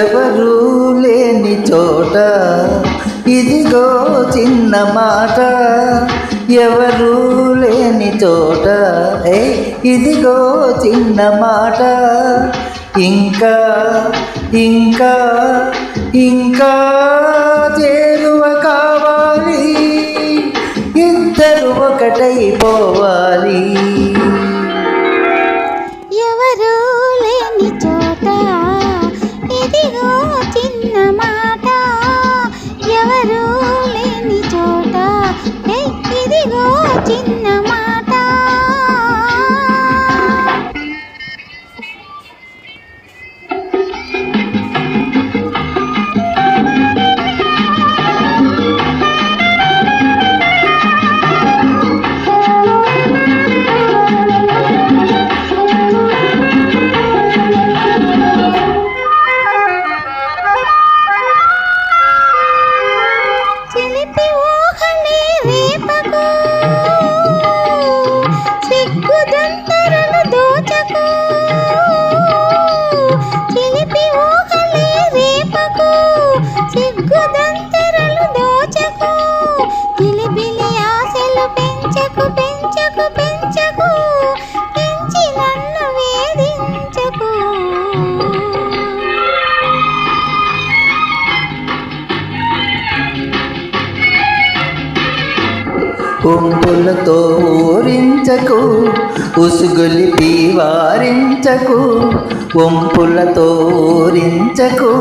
ఎవరు లేని చోట ఇదిగో చిన్న మాట, ఎవరు లేని చోట ఇదిగో చిన్న మాట, ఇంకా ఇంకా ఇంకా చేరువ కావాలి, ఇద్దరు ఒకటైపోవాలి. ఎవరు లేని చోట ఇదిగో చిన్న మాట, ఎవరు లేని చోట ఇదిగో చిన్న మాట. చిలిపి ఊహలే రేపకు, సిగ్గుదంతరలు దోచకు, చిలిపి ఊహలే రేపకు, సిగ్గుదంతరలు దోచకు, జిలిబిలి ఆశలు పెంచకు పెంచకు పెంచకు, పెంచి నన్ను వేధించకు. ఒంపులతో ఊరించకు, ఉసుగొలిపి వారించకు, ఒంపులతో ఊరించకు,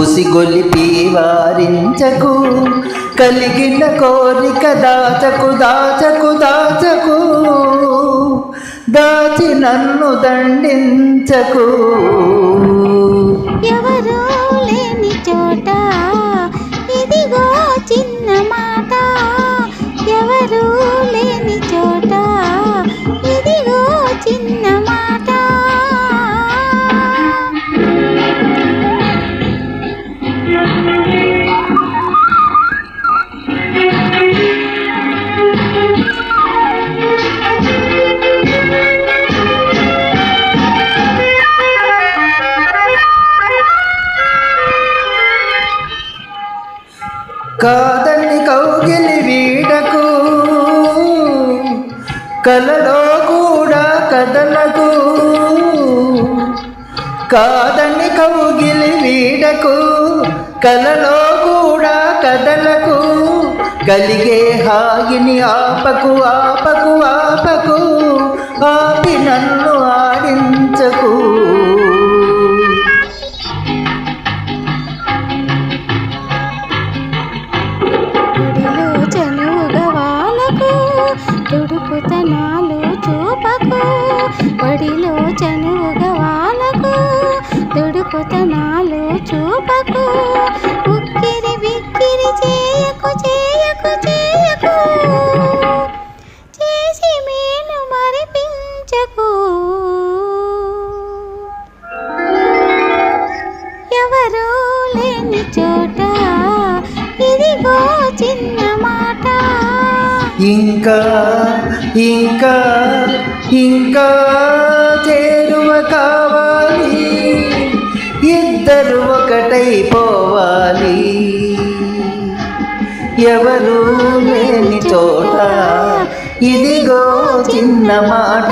ఉసిగొలిపి వారించకు, కలిగిన కోరిక దాచకు దాచకు దాచకు, దాచి నన్ను దండించకు. ఎవరు లేని చోట ఇదిగో చిన్న మాట, ఎవరు లేని చోట ఇదిగో చిన్న మాట. కాదని కౌగిలి వీడకు, కలలో కూడా కదలకు, కాదని కౌగిలి వీడకు, కలలో కూడా కదలకు, కలిగే హాయిని ఆపకు ఆపకు ఆపకు, ఆపి నన్ను ఆడించకు. తుడుకుతనాలు చూపకు, బడిలో చనువుగా వాలకు, తుడుకుతనాలు చూపకు, ఉక్కిరి బిక్కిరి చేయకు చేయకు చేయకు, చేసి మేలు మరిపించకు. ఎవరు లేని చోట ఇదిగో చిన్న మాట, ఇంకా ఇంకా ఇంకా చేరువ కావాలి, ఇద్దరు ఒకటైపోవాలి. ఎవరు లేని చోట ఇదిగో చిన్న మాట.